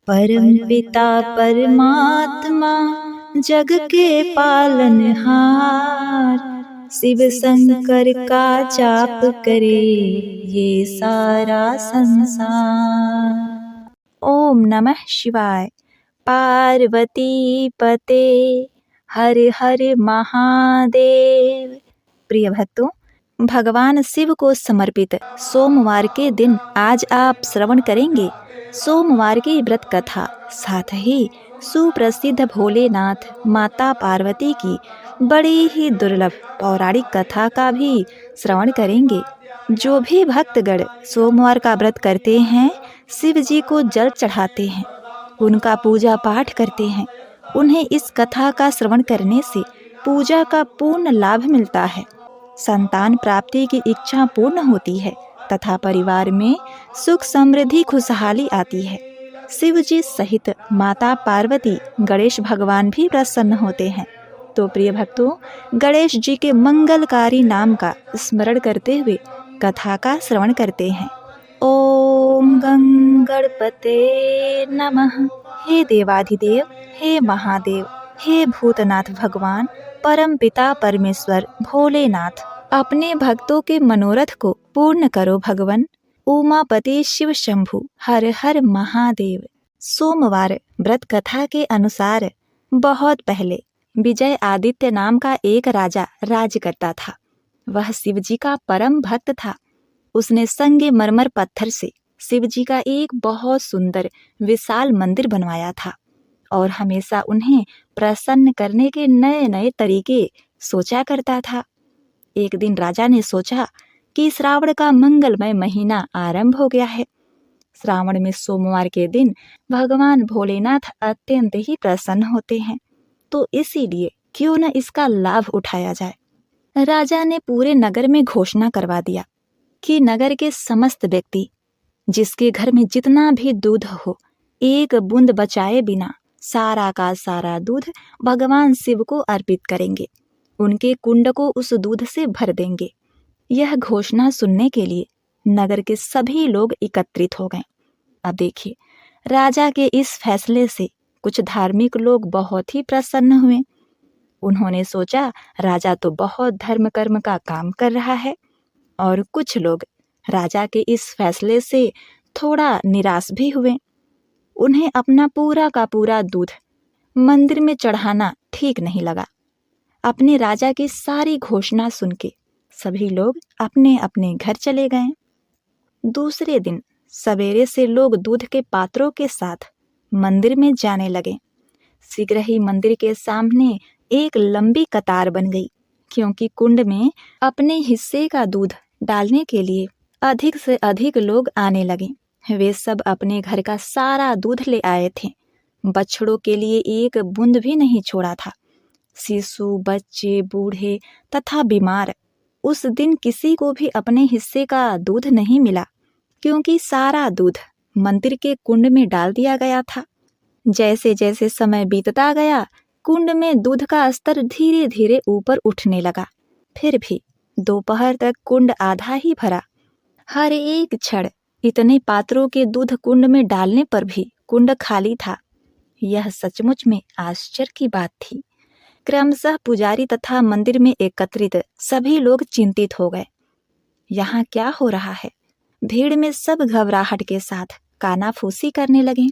परम पिता परमात्मा जग के पालनहार, शिव शंकर का जाप करे ये सारा संसार। ओम नमः शिवाय। पार्वती पते हर हर महादेव। प्रिय भक्तों, भगवान शिव को समर्पित सोमवार के दिन आज आप श्रवण करेंगे सोमवार की व्रत कथा, साथ ही सुप्रसिद्ध भोलेनाथ माता पार्वती की बड़ी ही दुर्लभ पौराणिक कथा का भी श्रवण करेंगे। जो भी भक्तगण सोमवार का व्रत करते हैं, शिव जी को जल चढ़ाते हैं, उनका पूजा पाठ करते हैं, उन्हें इस कथा का श्रवण करने से पूजा का पूर्ण लाभ मिलता है, संतान प्राप्ति की इच्छा पूर्ण होती है तथा परिवार में सुख समृद्धि खुशहाली आती है। शिव जी सहित माता पार्वती गणेश भगवान भी प्रसन्न होते हैं। तो प्रिय भक्तों, गणेश जी के मंगलकारी नाम का स्मरण करते हुए कथा का श्रवण करते हैं। ओम गंगणपते नमः। हे देवाधिदेव, हे महादेव, हे भूतनाथ भगवान, परम पिता परमेश्वर भोलेनाथ, अपने भक्तों के मनोरथ को पूर्ण करो भगवन। उमापति शिव शंभु हर हर महादेव। सोमवार व्रत कथा के अनुसार बहुत पहले विजय आदित्य नाम का एक राजा राज करता था। वह शिव जी का परम भक्त था। उसने संगे मरमर पत्थर से शिव जी का एक बहुत सुंदर विशाल मंदिर बनवाया था और हमेशा उन्हें प्रसन्न करने के नए नए तरीके सोचा करता था। एक दिन राजा ने सोचा कि श्रावण का मंगलमय महीना आरंभ हो गया है। श्रावण में सोमवार के दिन भगवान भोलेनाथ अत्यंत ही प्रसन्न होते हैं, तो इसीलिए क्यों न इसका लाभ उठाया जाए। राजा ने पूरे नगर में घोषणा करवा दिया कि नगर के समस्त व्यक्ति जिसके घर में जितना भी दूध हो, एक बूंद बचाए बिना सारा का सारा दूध भगवान शिव को अर्पित करेंगे, उनके कुंड को उस दूध से भर देंगे। यह घोषणा सुनने के लिए नगर के सभी लोग एकत्रित हो गए। अब देखिए, राजा के इस फैसले से कुछ धार्मिक लोग बहुत ही प्रसन्न हुए। उन्होंने सोचा राजा तो बहुत धर्म कर्म का काम कर रहा है, और कुछ लोग राजा के इस फैसले से थोड़ा निराश भी हुए। उन्हें अपना पूरा का पूरा दूध मंदिर में चढ़ाना ठीक नहीं लगा। अपने राजा की सारी घोषणा सुन के सभी लोग अपने अपने घर चले गए। दूसरे दिन सवेरे से लोग दूध के पात्रों के साथ मंदिर में जाने लगे। शीघ्र ही मंदिर के सामने एक लंबी कतार बन गई, क्योंकि कुंड में अपने हिस्से का दूध डालने के लिए अधिक से अधिक लोग आने लगे। वे सब अपने घर का सारा दूध ले आए थे। बछड़ों के लिए एक बूंद भी नहीं छोड़ा था। शिशु, बच्चे, बूढ़े तथा बीमार, उस दिन किसी को भी अपने हिस्से का दूध नहीं मिला, क्योंकि सारा दूध मंदिर के कुंड में डाल दिया गया था। जैसे जैसे समय बीतता गया, कुंड में दूध का स्तर धीरे धीरे ऊपर उठने लगा। फिर भी दोपहर तक कुंड आधा ही भरा। हर एक क्षण इतने पात्रों के दूध कुंड में डालने पर भी कुंड खाली था। यह सचमुच में आश्चर्य की बात थी। क्रमशः पुजारी तथा मंदिर में एकत्रित सभी लोग चिंतित हो गए। यहाँ क्या हो रहा है? भीड़ में सब घबराहट के साथ कानाफूसी करने लगे।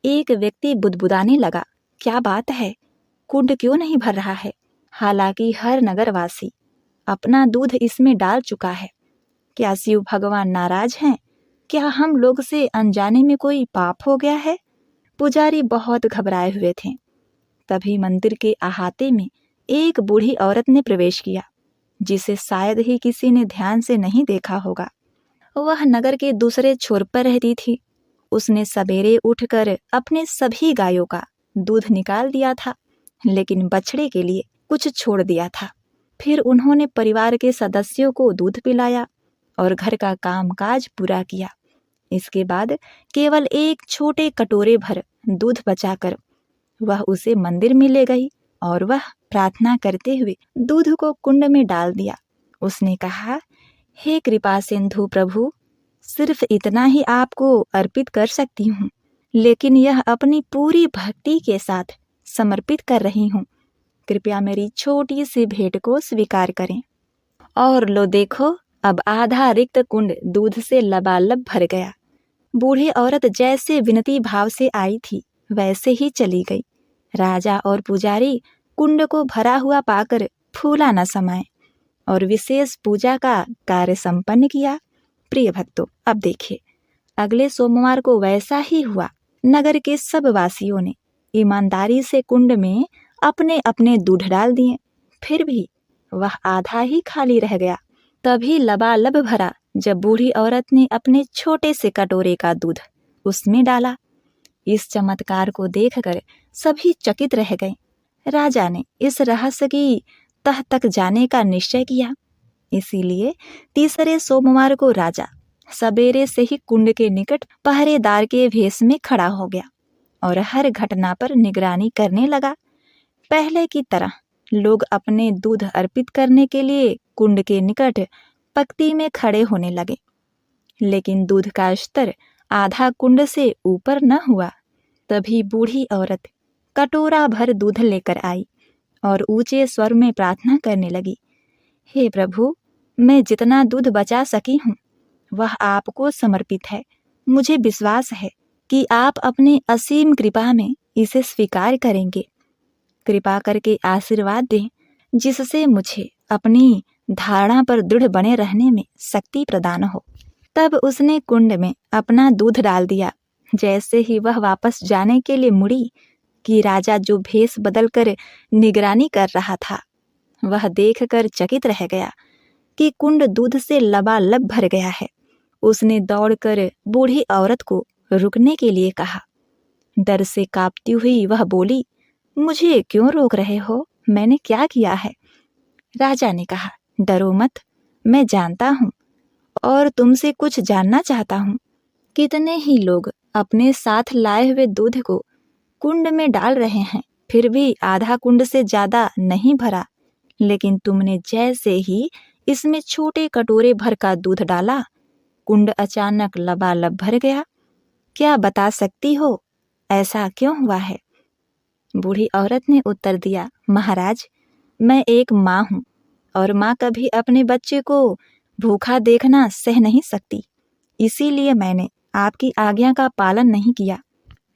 एक व्यक्ति बुदबुदाने लगा, क्या बात है, कुंड क्यों नहीं भर रहा है? हालांकि हर नगरवासी अपना दूध इसमें डाल चुका है। क्या शिव भगवान नाराज हैं? क्या हम लोग से अनजाने में कोई पाप हो गया है? पुजारी बहुत घबराए हुए थे। तभी मंदिर के अहाते में एक बूढ़ी औरत ने प्रवेश किया, जिसे शायद ही किसी ने ध्यान से नहीं देखा होगा। वह नगर के दूसरे छोर पर रहती थी। उसने सवेरे उठकर अपने सभी गायों का दूध निकाल दिया था, लेकिन बछड़े के लिए कुछ छोड़ दिया था। फिर उन्होंने परिवार के सदस्यों को दूध पिलाया और घर का कामकाज पूरा किया। इसके बाद केवल एक छोटे कटोरे भर दूध बचाकर वह उसे मंदिर में ले गई और वह प्रार्थना करते हुए दूध को कुंड में डाल दिया। उसने कहा, हे कृपा सिंधु प्रभु, सिर्फ इतना ही आपको अर्पित कर सकती हूँ, लेकिन यह अपनी पूरी भक्ति के साथ समर्पित कर रही हूँ। कृपया मेरी छोटी सी भेंट को स्वीकार करें। और लो देखो, अब आधा रिक्त कुंड दूध से लबालब भर गया। बूढ़ी औरत जैसे विनती भाव से आई थी वैसे ही चली गई। राजा और पुजारी कुंड को भरा हुआ पाकर फूला न समाये और विशेष पूजा का कार्य संपन्न किया। प्रिय भक्तों, अब देखिए, अगले सोमवार को वैसा ही हुआ। नगर के सब वासियों ने ईमानदारी से कुंड में अपने अपने दूध डाल दिए, फिर भी वह आधा ही खाली रह गया। तभी लबालब भरा जब बूढ़ी औरत ने अपने छोटे से कटोरे का दूध उसमें डाला। इस चमत्कार को देखकर सभी चकित रह गए। राजा ने इस रहस्य की तह तक जाने का निश्चय किया। इसीलिए तीसरे सोमवार को राजा सवेरे से ही कुंड के निकट पहरेदार के भेष में खड़ा हो गया और हर घटना पर निगरानी करने लगा। पहले की तरह लोग अपने दूध अर्पित करने के लिए कुंड के निकट पंक्ति में खड़े होने लगे, लेकिन दूध का स्तर आधा कुंड से ऊपर न हुआ। तभी बूढ़ी औरत कटोरा भर दूध लेकर आई और ऊंचे स्वर में प्रार्थना करने लगी, हे प्रभु, मैं जितना दूध बचा सकी हूँ वह आपको समर्पित है। मुझे विश्वास है कि आप अपने असीम कृपा में इसे स्वीकार करेंगे। कृपा करके आशीर्वाद दें जिससे मुझे अपनी धारणा पर दृढ़ बने रहने में शक्ति प्रदान हो। तब उसने कुंड में अपना दूध डाल दिया। जैसे ही वह वापस जाने के लिए मुड़ी कि राजा जो भेष बदलकर निगरानी कर रहा था वह देखकर चकित रह गया कि कुंड दूध से लबालब भर गया है। उसने दौड़कर बूढ़ी औरत को रुकने के लिए कहा। डर से कांपती हुई वह बोली, मुझे क्यों रोक रहे हो? मैंने क्या किया है? राजा ने कहा, डरो मत, मैं जानता हूँ और तुमसे कुछ जानना चाहता हूँ। कितने ही लोग अपने साथ लाए हुए दूध को कुंड में डाल रहे हैं, फिर भी आधा कुंड से ज्यादा नहीं भरा, लेकिन तुमने जैसे ही इसमें छोटे कटोरे भर का दूध डाला, कुंड अचानक लबालब भर गया। क्या बता सकती हो ऐसा क्यों हुआ है? बूढ़ी औरत ने उत्तर दिया, महाराज, मैं एक माँ हूँ और माँ कभी अपने बच्चे को भूखा देखना सह नहीं सकती। इसीलिए मैंने आपकी आज्ञा का पालन नहीं किया।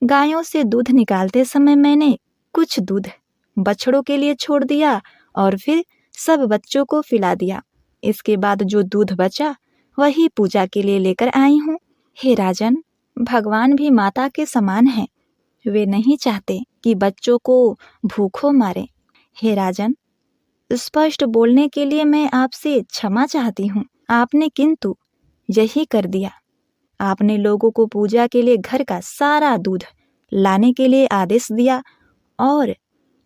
गायों से दूध निकालते समय मैंने कुछ दूध बछड़ों के लिए छोड़ दिया और फिर सब बच्चों को पिला दिया। इसके बाद जो दूध बचा वही पूजा के लिए लेकर आई हूँ। हे राजन, भगवान भी माता के समान हैं। वे नहीं चाहते कि बच्चों को भूखों मारे। हे राजन, स्पष्ट बोलने के लिए मैं आपसे क्षमा चाहती हूँ। आपने किंतु यही कर दिया। आपने लोगों को पूजा के लिए घर का सारा दूध लाने के लिए आदेश दिया और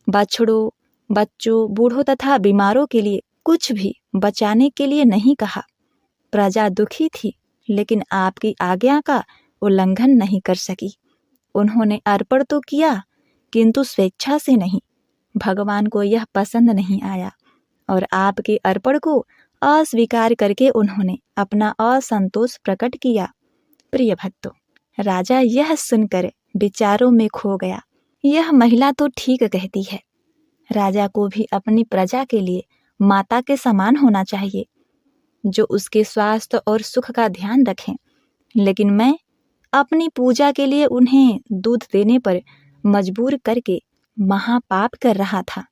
बछड़ों, बच्चों, बूढ़ों तथा बीमारों के लिए कुछ भी बचाने के लिए नहीं कहा। प्रजा दुखी थी, लेकिन आपकी आज्ञा का उल्लंघन नहीं कर सकी। उन्होंने अर्पण तो किया, किंतु स्वेच्छा से नहीं। भगवान को यह पसंद नहीं आया और आपके अर्पण को अस्वीकार करके उन्होंने अपना असंतोष प्रकट किया। प्रिय भक्तों, राजा यह सुनकर विचारों में खो गया। यह महिला तो ठीक कहती है। राजा को भी अपनी प्रजा के लिए माता के समान होना चाहिए, जो उसके स्वास्थ्य और सुख का ध्यान रखें। लेकिन मैं अपनी पूजा के लिए उन्हें दूध देने पर मजबूर करके महापाप कर रहा था।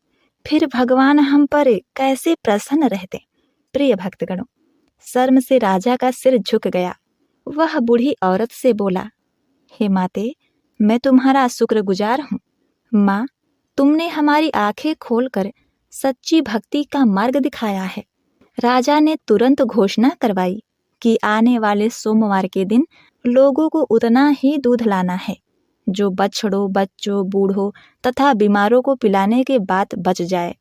फिर भगवान हम पर कैसे प्रसन्न रहते। प्रिय भक्तगणों, शर्म से राजा का सिर झुक गया। वह बूढ़ी औरत से बोला, हे माते, मैं तुम्हारा शुक्रगुजार हूँ। माँ, तुमने हमारी आंखें खोलकर सच्ची भक्ति का मार्ग दिखाया है। राजा ने तुरंत घोषणा करवाई कि आने वाले सोमवार के दिन लोगों को उतना ही दूध लाना है जो बछड़ों, बच्चों, बूढ़ों तथा बीमारों को पिलाने के बाद बच जाए।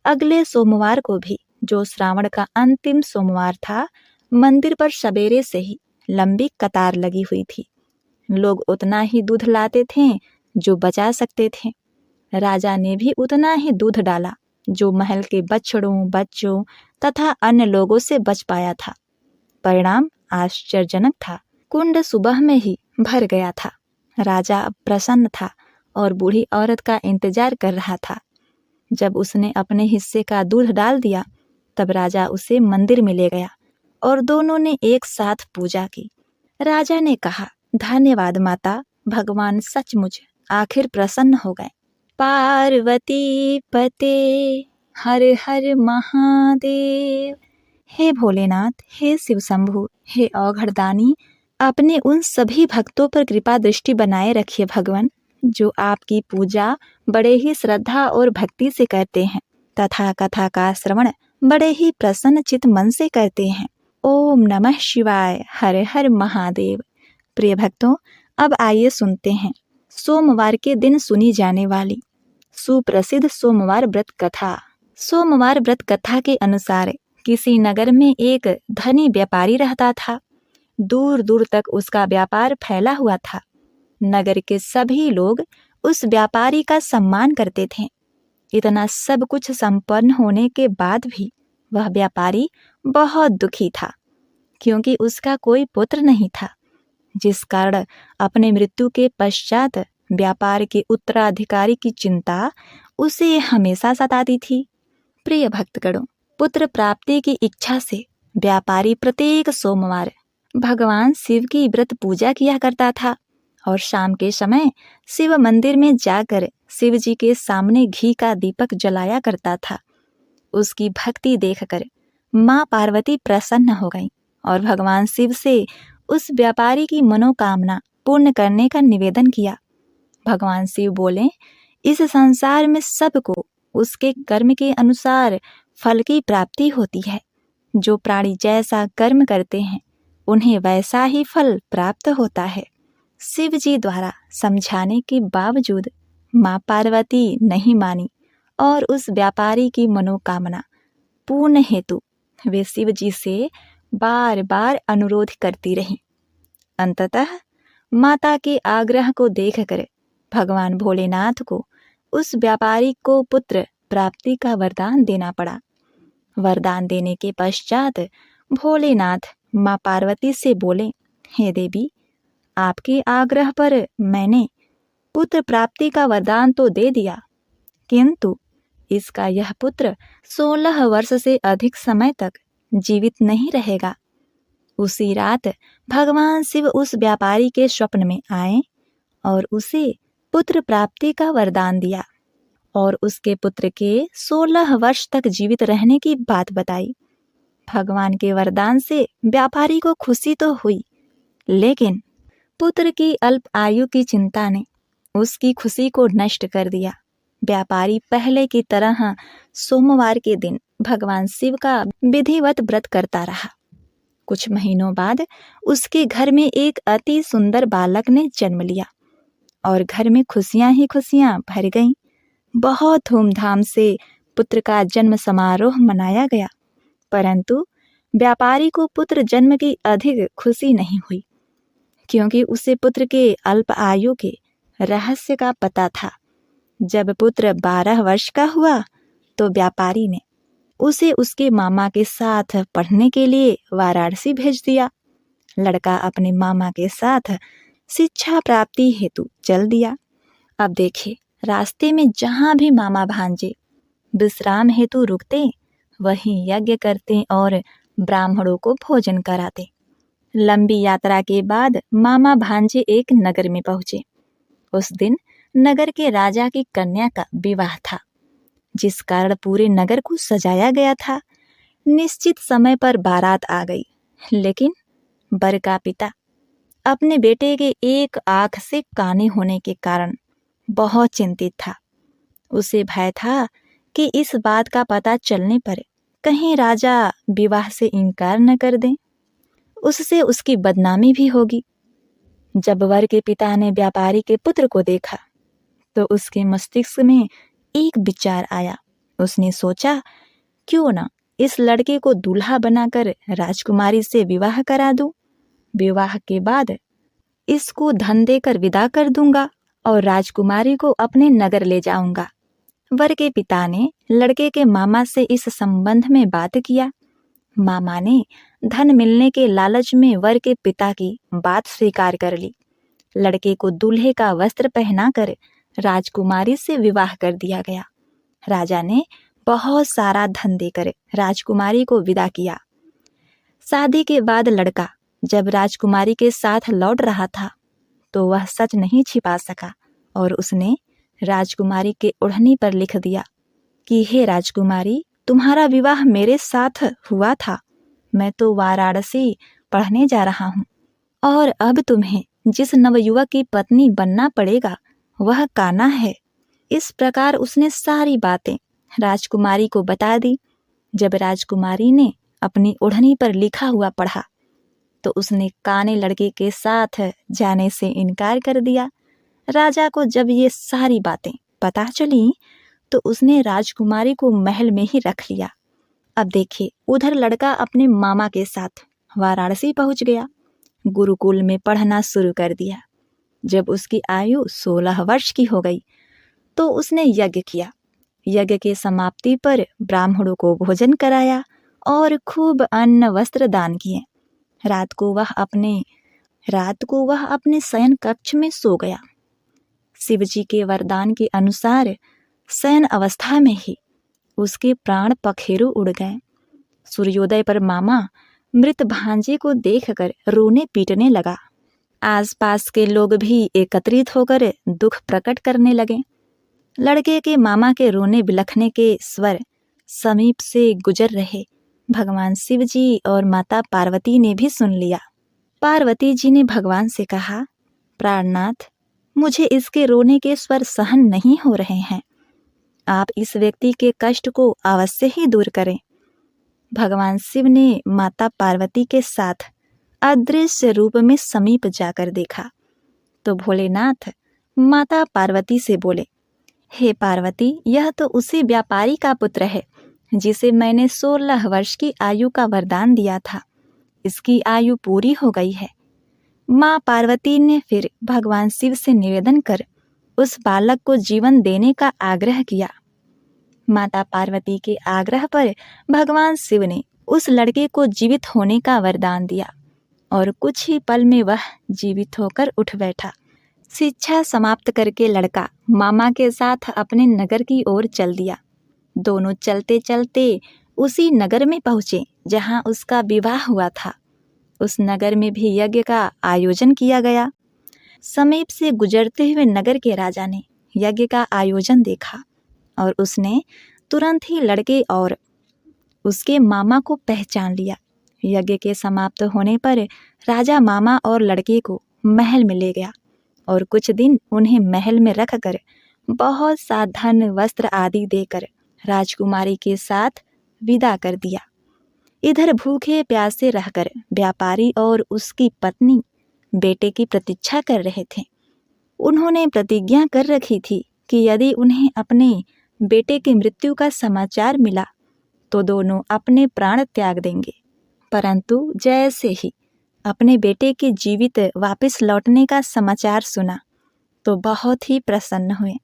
अगले सोमवार को भी, जो श्रावण का अंतिम सोमवार था, मंदिर पर सवेरे से ही लंबी कतार लगी हुई थी। लोग उतना ही दूध लाते थे जो बचा सकते थे। राजा ने भी उतना ही दूध डाला जो महल के बछड़ों, बच्चों तथा अन्य लोगों से बच पाया था। परिणाम आश्चर्यजनक था। कुंड सुबह में ही भर गया था। राजा अब प्रसन्न था और बूढ़ी औरत का इंतजार कर रहा था। जब उसने अपने हिस्से का दूध डाल दिया तब राजा उसे मंदिर में ले गया और दोनों ने एक साथ पूजा की। राजा ने कहा, धन्यवाद माता, भगवान सचमुच आखिर प्रसन्न हो गए। पार्वती पते हर हर महादेव। हे भोलेनाथ, हे शिव शंभु, हे औघड़दानी, अपने उन सभी भक्तों पर कृपा दृष्टि बनाए रखिए भगवान, जो आपकी पूजा बड़े ही श्रद्धा और भक्ति से करते हैं तथा कथा का श्रवण बड़े ही प्रसन्न चित मन से करते हैं। ओम नमः शिवाय, हर हर महादेव। प्रिय भक्तों, अब आइए सुनते हैं सोमवार के दिन सुनी जाने वाली सुप्रसिद्ध सोमवार व्रत कथा। सोमवार व्रत कथा के अनुसार किसी नगर में एक धनी व्यापारी रहता था। दूर दूर तक उसका व्यापार फैला हुआ था। नगर के सभी लोग उस व्यापारी का सम्मान करते थे। इतना सब कुछ संपन्न होने के बाद भी वह व्यापारी बहुत दुखी था, क्योंकि उसका कोई पुत्र नहीं था, जिस कारण अपने मृत्यु के पश्चात व्यापार के उत्तराधिकारी की चिंता उसे हमेशा सताती थी। प्रिय भक्तगणों, पुत्र प्राप्ति की इच्छा से व्यापारी प्रत्येक सोमवार भगवान शिव की व्रत पूजा किया करता था और शाम के समय शिव मंदिर में जाकर शिव जी के सामने घी का दीपक जलाया करता था। उसकी भक्ति देखकर माँ पार्वती प्रसन्न हो गई और भगवान शिव से उस व्यापारी की मनोकामना पूर्ण करने का निवेदन किया। भगवान शिव बोले, इस संसार में सबको उसके कर्म के अनुसार फल की प्राप्ति होती है। जो प्राणी जैसा कर्म करते हैं उन्हें वैसा ही फल प्राप्त होता है। शिव जी द्वारा समझाने के बावजूद माँ पार्वती नहीं मानी और उस व्यापारी की मनोकामना पूर्ण हेतु वे शिव जी से बार बार अनुरोध करती रहीं। अंततः माता के आग्रह को देखकर भगवान भोलेनाथ को उस व्यापारी को पुत्र प्राप्ति का वरदान देना पड़ा। वरदान देने के पश्चात भोलेनाथ माँ पार्वती से बोले, हे देवी, आपके आग्रह पर मैंने पुत्र प्राप्ति का वरदान तो दे दिया, किंतु इसका यह पुत्र 16 वर्ष से अधिक समय तक जीवित नहीं रहेगा। उसी रात भगवान शिव उस व्यापारी के स्वप्न में आए और उसे पुत्र प्राप्ति का वरदान दिया और उसके पुत्र के 16 वर्ष तक जीवित रहने की बात बताई। भगवान के वरदान से व्यापारी को खुशी तो हुई, लेकिन पुत्र की अल्प आयु की चिंता ने उसकी खुशी को नष्ट कर दिया। व्यापारी पहले की तरह सोमवार के दिन भगवान शिव का विधिवत व्रत करता रहा। कुछ महीनों बाद उसके घर में एक अति सुंदर बालक ने जन्म लिया और घर में खुशियां ही खुशियां भर गईं। बहुत धूमधाम से पुत्र का जन्म समारोह मनाया गया, परंतु व्यापारी को पुत्र जन्म की अधिक खुशी नहीं हुई, क्योंकि उसे पुत्र के अल्प आयु के रहस्य का पता था। जब पुत्र 12 वर्ष का हुआ तो व्यापारी ने उसे उसके मामा के साथ पढ़ने के लिए वाराणसी भेज दिया। लड़का अपने मामा के साथ शिक्षा प्राप्ति हेतु चल दिया। अब देखिए, रास्ते में जहाँ भी मामा भांजे विश्राम हेतु रुकते, वहीं यज्ञ करते और ब्राह्मणों को भोजन कराते। लंबी यात्रा के बाद मामा भांजे एक नगर में पहुंचे। उस दिन नगर के राजा की कन्या का विवाह था, जिस कारण पूरे नगर को सजाया गया था। निश्चित समय पर बारात आ गई, लेकिन वर का पिता अपने बेटे के एक आंख से काने होने के कारण बहुत चिंतित था। उसे भय था कि इस बात का पता चलने पर कहीं राजा विवाह से इनकार न कर दें, उससे उसकी बदनामी भी होगी। जब वर के पिता ने व्यापारी के पुत्र को देखा तो उसके मस्तिष्क में एक विचार आया। उसने सोचा, क्यों न इस लड़के को दूल्हा बनाकर राजकुमारी से विवाह करा दूं। विवाह के बाद इसको धन देकर विदा कर दूंगा और राजकुमारी को अपने नगर ले जाऊंगा। वर के पिता ने लड़के के मामा से इस संबंध में बात किया। मामा ने धन मिलने के लालच में वर के पिता की बात स्वीकार कर ली। लड़के को दूल्हे का वस्त्र पहनाकर राजकुमारी से विवाह कर दिया गया। राजा ने बहुत सारा धन देकर राजकुमारी को विदा किया। शादी के बाद लड़का जब राजकुमारी के साथ लौट रहा था तो वह सच नहीं छिपा सका और उसने राजकुमारी के ओढ़नी पर लिख दिया कि हे राजकुमारी, तुम्हारा विवाह मेरे साथ हुआ था। मैं तो वाराणसी पढ़ने जा रहा हूँ और अब तुम्हें जिस नवयुवक की पत्नी बनना पड़ेगा वह कान्हा है। इस प्रकार उसने सारी बातें राजकुमारी को बता दी। जब राजकुमारी ने अपनी ओढ़नी पर लिखा हुआ पढ़ा तो उसने काने लड़के के साथ जाने से इनकार कर दिया। राजा को जब ये सारी बातें पता चली तो उसने राजकुमारी को महल में ही रख लिया। अब देखिए, उधर लड़का अपने मामा के साथ वाराणसी पहुंच गया। गुरुकुल में पढ़ना शुरू कर दिया। जब उसकी आयु 16 वर्ष की हो गई तो उसने यज्ञ किया। यज्ञ के समाप्ति पर ब्राह्मणों को भोजन कराया और खूब अन्न वस्त्र दान किए। रात को वह अपने शयन कक्ष में सो गया। शिवजी के वरदान के अनुसार शयन अवस्था में ही उसके प्राण पखेरु उड़ गए। सूर्योदय पर मामा मृत भांजे को देखकर रोने पीटने लगा। आसपास के लोग भी एकत्रित होकर दुख प्रकट करने लगे। लड़के के मामा के रोने बिलखने के स्वर समीप से गुजर रहे भगवान शिव जी और माता पार्वती ने भी सुन लिया। पार्वती जी ने भगवान से कहा, प्राणनाथ, मुझे इसके रोने के स्वर सहन नहीं हो रहे हैं। आप इस व्यक्ति के कष्ट को अवश्य ही दूर करें। भगवान शिव ने माता पार्वती के साथ अदृश्य रूप में समीप जाकर देखा तो भोलेनाथ माता पार्वती से बोले, हे पार्वती, यह तो उसी व्यापारी का पुत्र है जिसे मैंने 16 वर्ष की आयु का वरदान दिया था। इसकी आयु पूरी हो गई है। माँ पार्वती ने फिर भगवान शिव से निवेदन कर उस बालक को जीवन देने का आग्रह किया। माता पार्वती के आग्रह पर भगवान शिव ने उस लड़के को जीवित होने का वरदान दिया और कुछ ही पल में वह जीवित होकर उठ बैठा। शिक्षा समाप्त करके लड़का मामा के साथ अपने नगर की ओर चल दिया। दोनों चलते चलते उसी नगर में पहुँचे जहाँ उसका विवाह हुआ था। उस नगर में भी यज्ञ का आयोजन किया गया। समीप से गुजरते हुए नगर के राजा ने यज्ञ का आयोजन देखा और उसने तुरंत ही लड़के और उसके मामा को पहचान लिया। यज्ञ के समाप्त होने पर राजा मामा और लड़के को महल में ले गया और कुछ दिन उन्हें महल में रखकर बहुत सा धन वस्त्र आदि देकर राजकुमारी के साथ विदा कर दिया। इधर भूखे प्यासे रहकर व्यापारी और उसकी पत्नी बेटे की प्रतीक्षा कर रहे थे। उन्होंने प्रतिज्ञा कर रखी थी कि यदि उन्हें अपने बेटे की मृत्यु का समाचार मिला तो दोनों अपने प्राण त्याग देंगे। परंतु जैसे ही अपने बेटे के जीवित वापस लौटने का समाचार सुना तो बहुत ही प्रसन्न हुए।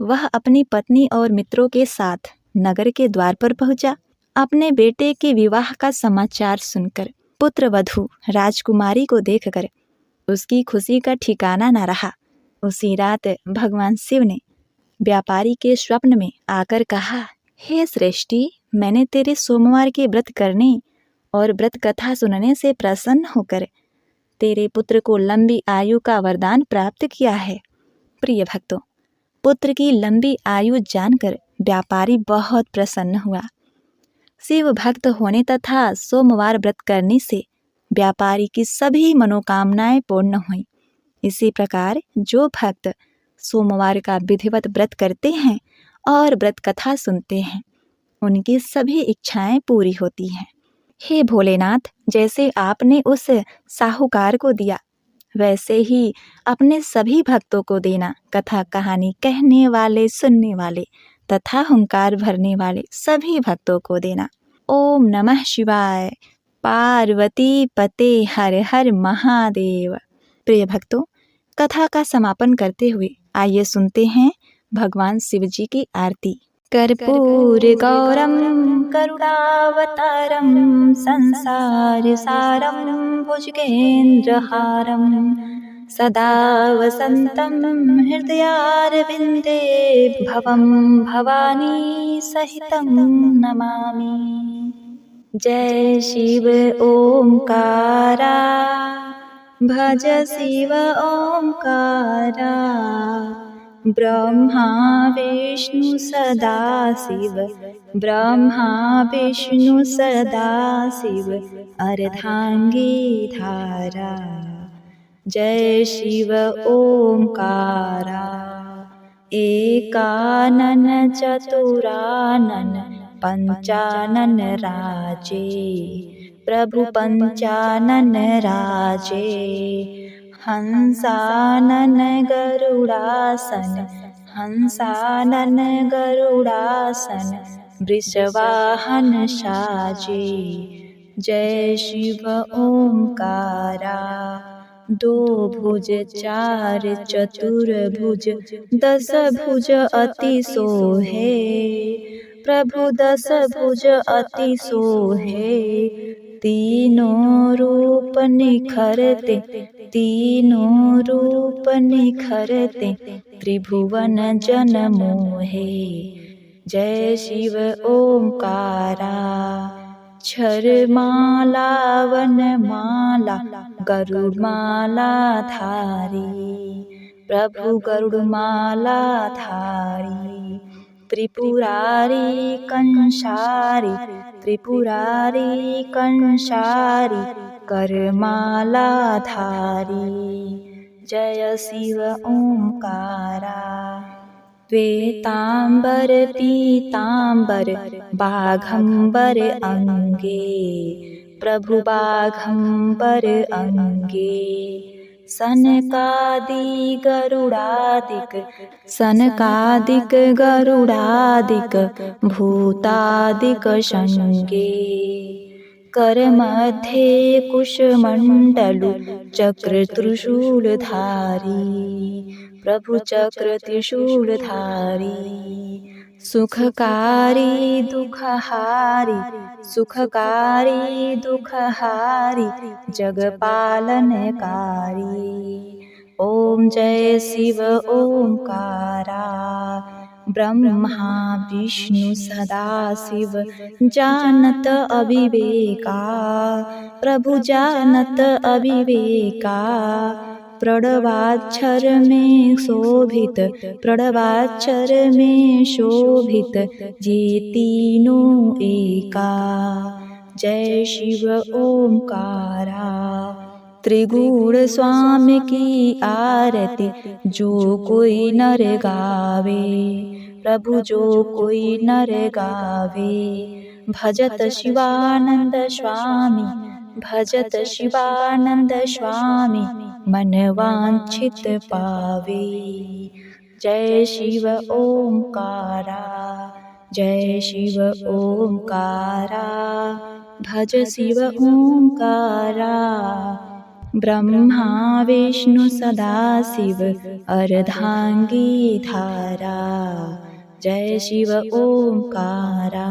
वह अपनी पत्नी और मित्रों के साथ नगर के द्वार पर पहुंचा। अपने बेटे के विवाह का समाचार सुनकर पुत्र वधू राजकुमारी को देखकर उसकी खुशी का ठिकाना न रहा। उसी रात भगवान शिव ने व्यापारी के स्वप्न में आकर कहा, हे श्रेष्ठी, मैंने तेरे सोमवार के व्रत करने और व्रत कथा सुनने से प्रसन्न होकर तेरे पुत्र को लंबी आयु का वरदान प्राप्त किया है। प्रिय भक्तों, पुत्र की लंबी आयु जानकर व्यापारी बहुत प्रसन्न हुआ। शिव भक्त होने तथा सोमवार व्रत करने से व्यापारी की सभी मनोकामनाएं पूर्ण हुई। इसी प्रकार जो भक्त सोमवार का विधिवत व्रत करते हैं और व्रत कथा सुनते हैं उनकी सभी इच्छाएं पूरी होती हैं। हे भोलेनाथ, जैसे आपने उस साहूकार को दिया वैसे ही अपने सभी भक्तों को देना। कथा कहानी कहने वाले, सुनने वाले तथा हुंकार भरने वाले सभी भक्तों को देना। ओम नमः शिवाय। पार्वती पते हर हर महादेव। प्रिय भक्तों, कथा का समापन करते हुए आइए सुनते हैं भगवान शिव जी की आरती। कर्पूर गौरम करुणावतारम संसार सारम भुजगेन्द्रहारम सदा वसन्तं हृदयारविन्दे भवं भवानी सहितं नमामि। जय शिव ओंकारा, भज शिव ओंकारा। ब्रह्मा विष्णु सदा शिव, ब्रह्मा विष्णु सदा शिव अर्धांगी धारा। जय शिव ओंकारा, एकानन चतुरानन पंचानन राजे, प्रभु पंचानन राजे। हंसानन गरुडासन, हंसानन गरुडासन वृषवाहन साजे। जय शिव ओंकारा, दो भुज चार चतुर्भुज दस भुज अति सोहे, प्रभु दस भुज अति सोहे। तीनों रूप निखरते, तीनों रूप निखरते त्रिभुवन जन मोहे। जय शिव ओंकारा, क्षरमाला वनमाला गरुड़माला धारी, प्रभु गरुड़माला धारी। त्रिपुरारी कंसारी, त्रिपुरारी कंसारी करमाला धारी। जय शिव ओंकारा, श्वेतांबर पीतांबर बाघंबर अंगे, प्रभु बाघंबर अंगे। सनकादि गरुडादिक, सनकादिक गरुडादिक भूतादिक शंगे। कर मध्ये कुशमंडलु चक्र त्रिशूलधारी, प्रभु चक्र त्रिशूलधारी। सुखकारी दुखहारी, सुखकारी दुखहारी जगपालनकारी। ओम जय शिव ओंकारा, ब्रह्मा विष्णु सदा शिव जानत अविवेका, प्रभु जानत अविवेका। प्रणवाक्षर में शोभित, प्रणवाक्षर में शोभित ये तीनों एका। जय शिव ओंकारा, त्रिगुण स्वामी की आरती जो कोई नर गावे, प्रभु जो कोई नर गावे। भजत शिवानंद स्वामी, भजत शिवानंद स्वामी मन वांछित पावे। जय शिव ओंकारा, जय शिव ओंकारा, भज शिव ओंकारा। ब्रह्मा विष्णु सदा शिव अर्धांगी धारा। जय शिव ओंकारा।